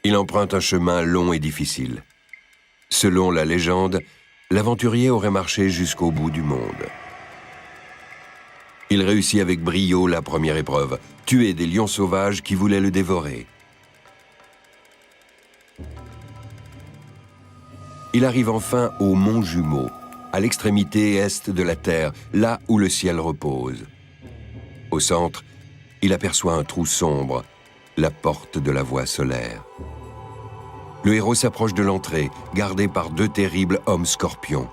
Il emprunte un chemin long et difficile. Selon la légende, l'aventurier aurait marché jusqu'au bout du monde. Il réussit avec brio la première épreuve, tuer des lions sauvages qui voulaient le dévorer. Il arrive enfin au Mont Jumeau, à l'extrémité est de la Terre, là où le ciel repose. Au centre, il aperçoit un trou sombre, la porte de la voie solaire. Le héros s'approche de l'entrée, gardé par 2 terribles hommes scorpions.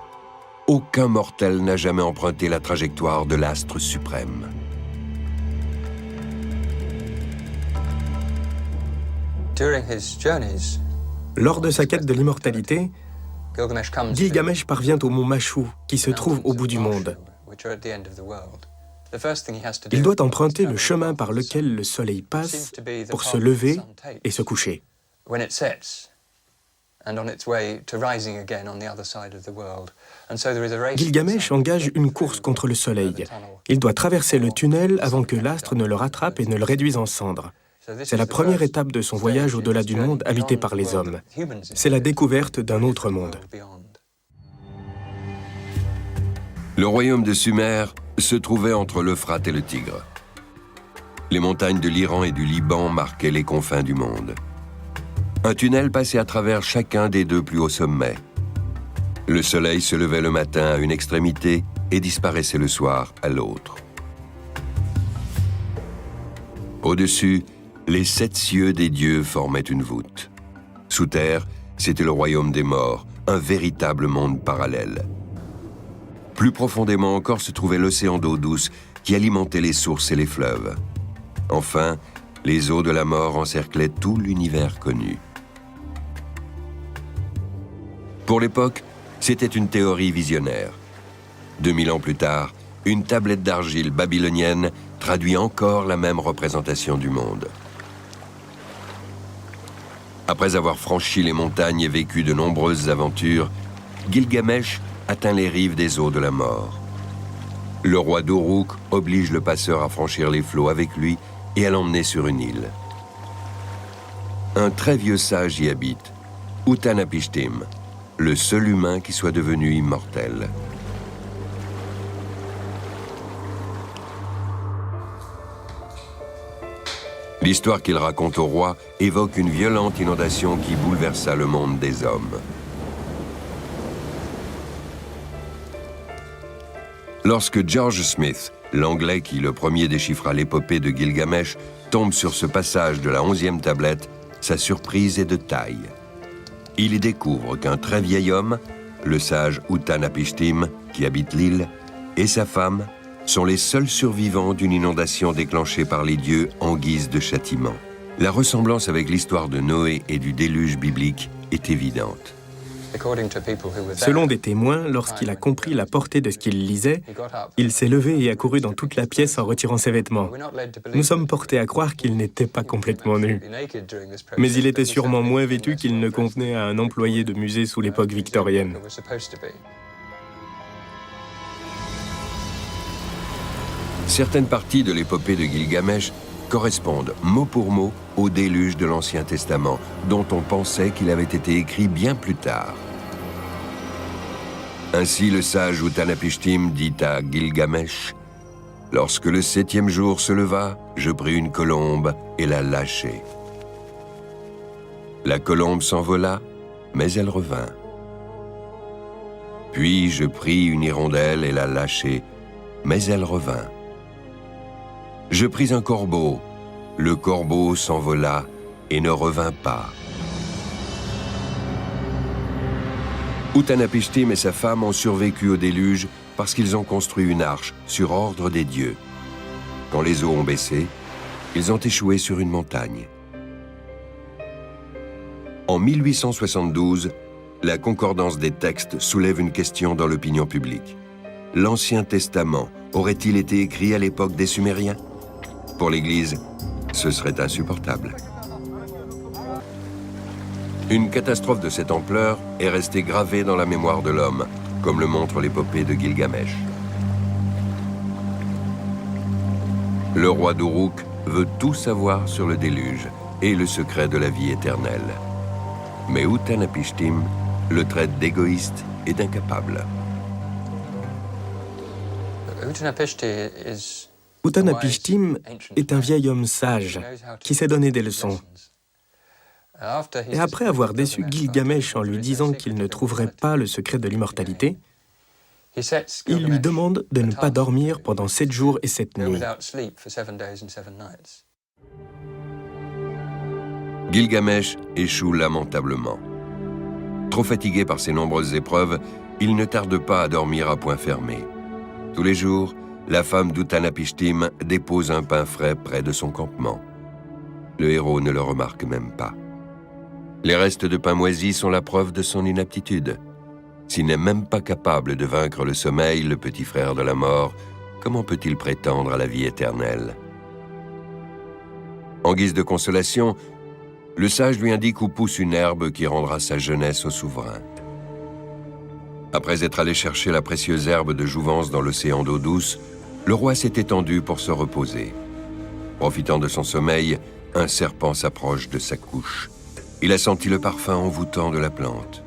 Aucun mortel n'a jamais emprunté la trajectoire de l'astre suprême. Lors de sa quête de l'immortalité, Gilgamesh parvient au mont Mashu, qui se trouve au bout du monde. Il doit emprunter le chemin par lequel le soleil passe pour se lever et se coucher. Gilgamesh engage une course contre le soleil. Il doit traverser le tunnel avant que l'astre ne le rattrape et ne le réduise en cendres. C'est la première étape de son voyage au-delà du monde habité par les hommes. C'est la découverte d'un autre monde. Le royaume de Sumer se trouvait entre l'Euphrate et le Tigre. Les montagnes de l'Iran et du Liban marquaient les confins du monde. Un tunnel passait à travers chacun des 2 plus hauts sommets. Le soleil se levait le matin à une extrémité et disparaissait le soir à l'autre. Au-dessus, les 7 cieux des dieux formaient une voûte. Sous terre, c'était le royaume des morts, un véritable monde parallèle. Plus profondément encore se trouvait l'océan d'eau douce qui alimentait les sources et les fleuves. Enfin, les eaux de la mort encerclaient tout l'univers connu. Pour l'époque, c'était une théorie visionnaire. 2000 ans plus tard, une tablette d'argile babylonienne traduit encore la même représentation du monde. Après avoir franchi les montagnes et vécu de nombreuses aventures, Gilgamesh atteint les rives des eaux de la mort. Le roi d'Uruk oblige le passeur à franchir les flots avec lui et à l'emmener sur une île. Un très vieux sage y habite, Utanapishtim, le seul humain qui soit devenu immortel. L'histoire qu'il raconte au roi évoque une violente inondation qui bouleversa le monde des hommes. Lorsque George Smith, l'Anglais qui le premier déchiffra l'épopée de Gilgamesh, tombe sur ce passage de la 11e tablette, sa surprise est de taille. Il y découvre qu'un très vieil homme, le sage Utanapishtim, qui habite l'île, et sa femme sont les seuls survivants d'une inondation déclenchée par les dieux en guise de châtiment. La ressemblance avec l'histoire de Noé et du déluge biblique est évidente. Selon des témoins, lorsqu'il a compris la portée de ce qu'il lisait, il s'est levé et a couru dans toute la pièce en retirant ses vêtements. Nous sommes portés à croire qu'il n'était pas complètement nu. Mais il était sûrement moins vêtu qu'il ne convenait à un employé de musée sous l'époque victorienne. Certaines parties de l'épopée de Gilgamesh correspondent mot pour mot au déluge de l'Ancien Testament, dont on pensait qu'il avait été écrit bien plus tard. Ainsi, le sage Utanapishtim dit à Gilgamesh « Lorsque le 7e jour se leva, je pris une colombe et la lâchai. La colombe s'envola, mais elle revint. Puis je pris une hirondelle et la lâchai, mais elle revint. Je pris un corbeau, le corbeau s'envola et ne revint pas. » Utanapishtim et sa femme ont survécu au déluge parce qu'ils ont construit une arche sur ordre des dieux. Quand les eaux ont baissé, ils ont échoué sur une montagne. En 1872, la concordance des textes soulève une question dans l'opinion publique. L'Ancien Testament aurait-il été écrit à l'époque des Sumériens ? Pour l'Église, ce serait insupportable. Une catastrophe de cette ampleur est restée gravée dans la mémoire de l'homme, comme le montre l'épopée de Gilgamesh. Le roi d'Uruk veut tout savoir sur le déluge, et le secret de la vie éternelle. Mais Utanapishtim le traite d'égoïste et d'incapable. Utanapishtim est un vieil homme sage qui sait donner des leçons. Et après avoir déçu Gilgamesh en lui disant qu'il ne trouverait pas le secret de l'immortalité, il lui demande de ne pas dormir pendant 7 jours et 7 nuits. Gilgamesh échoue lamentablement. Trop fatigué par ses nombreuses épreuves, il ne tarde pas à dormir à point fermé. Tous les jours, la femme d'Utanapishtim dépose un pain frais près de son campement. Le héros ne le remarque même pas. Les restes de pain moisi sont la preuve de son inaptitude. S'il n'est même pas capable de vaincre le sommeil, le petit frère de la mort, comment peut-il prétendre à la vie éternelle? En guise de consolation, le sage lui indique où pousse une herbe qui rendra sa jeunesse au souverain. Après être allé chercher la précieuse herbe de jouvence dans l'océan d'eau douce, le roi s'est étendu pour se reposer. Profitant de son sommeil, un serpent s'approche de sa couche. Il a senti le parfum envoûtant de la plante.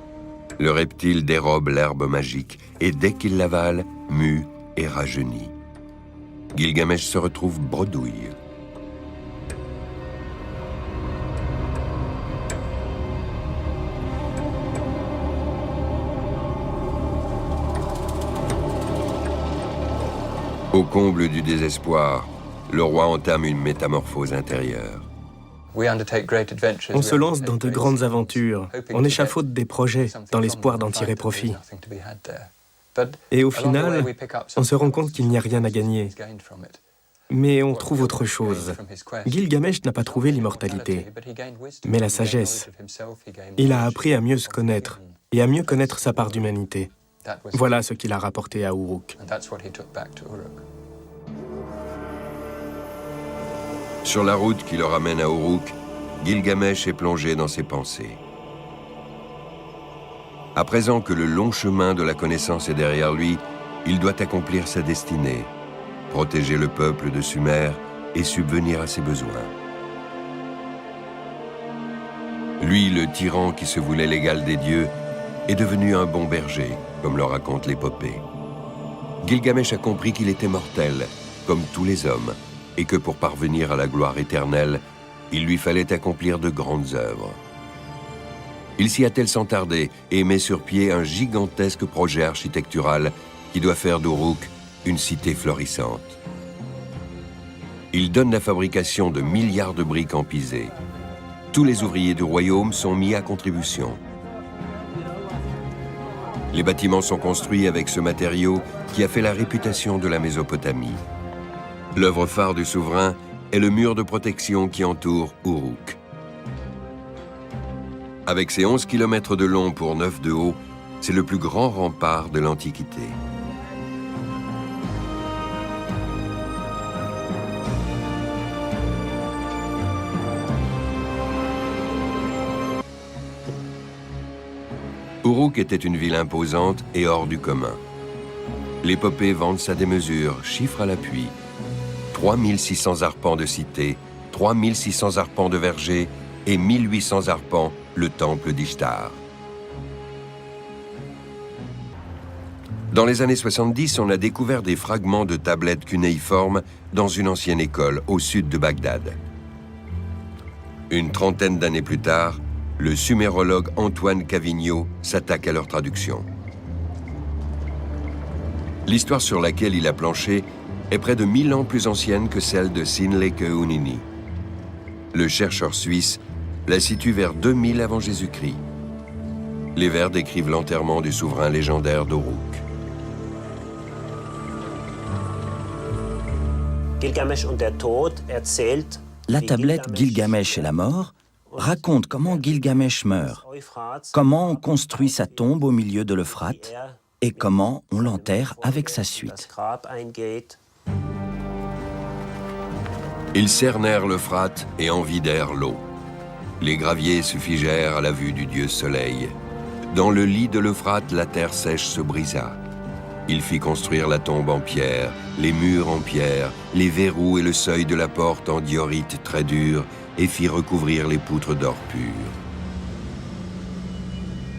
Le reptile dérobe l'herbe magique et dès qu'il l'avale, mue et rajeunit. Gilgamesh se retrouve bredouille. Au comble du désespoir, le roi entame une métamorphose intérieure. On se lance dans de grandes aventures, on échafaude des projets dans l'espoir d'en tirer profit. Et au final, on se rend compte qu'il n'y a rien à gagner. Mais on trouve autre chose. Gilgamesh n'a pas trouvé l'immortalité, mais la sagesse. Il a appris à mieux se connaître et à mieux connaître sa part d'humanité. Voilà ce qu'il a rapporté à Uruk. Sur la route qui le ramène à Uruk, Gilgamesh est plongé dans ses pensées. À présent que le long chemin de la connaissance est derrière lui, il doit accomplir sa destinée, protéger le peuple de Sumer et subvenir à ses besoins. Lui, le tyran qui se voulait l'égal des dieux, est devenu un bon berger, comme le raconte l'épopée. Gilgamesh a compris qu'il était mortel, comme tous les hommes, et que pour parvenir à la gloire éternelle, il lui fallait accomplir de grandes œuvres. Il s'y attelle sans tarder et met sur pied un gigantesque projet architectural qui doit faire d'Uruk une cité florissante. Il donne la fabrication de milliards de briques en pisé. Tous les ouvriers du royaume sont mis à contribution. Les bâtiments sont construits avec ce matériau qui a fait la réputation de la Mésopotamie. L'œuvre phare du souverain est le mur de protection qui entoure Uruk. Avec ses 11 km de long pour 9 de haut, c'est le plus grand rempart de l'Antiquité. Uruk était une ville imposante et hors du commun. L'épopée vante sa démesure, chiffre à l'appui. 3600 arpents de cité, 3600 arpents de verger et 1800 arpents le temple d'Ishtar. Dans les années 70, on a découvert des fragments de tablettes cunéiformes dans une ancienne école au sud de Bagdad. Une trentaine d'années plus tard, le sumérologue Antoine Cavigno s'attaque à leur traduction. L'histoire sur laquelle il a planché est près de 1000 ans plus ancienne que celle de Sinlekeunini. Le chercheur suisse la situe vers 2000 avant Jésus-Christ. Les vers décrivent l'enterrement du souverain légendaire d'Uruk. La tablette Gilgamesh et la mort raconte comment Gilgamesh meurt, comment on construit sa tombe au milieu de l'Euphrate et comment on l'enterre avec sa suite. Ils cernèrent l'Euphrate et en vidèrent l'eau. Les graviers se figèrent à la vue du dieu Soleil. Dans le lit de l'Euphrate, la terre sèche se brisa. Il fit construire la tombe en pierre, les murs en pierre, les verrous et le seuil de la porte en diorite très dur, et fit recouvrir les poutres d'or pur.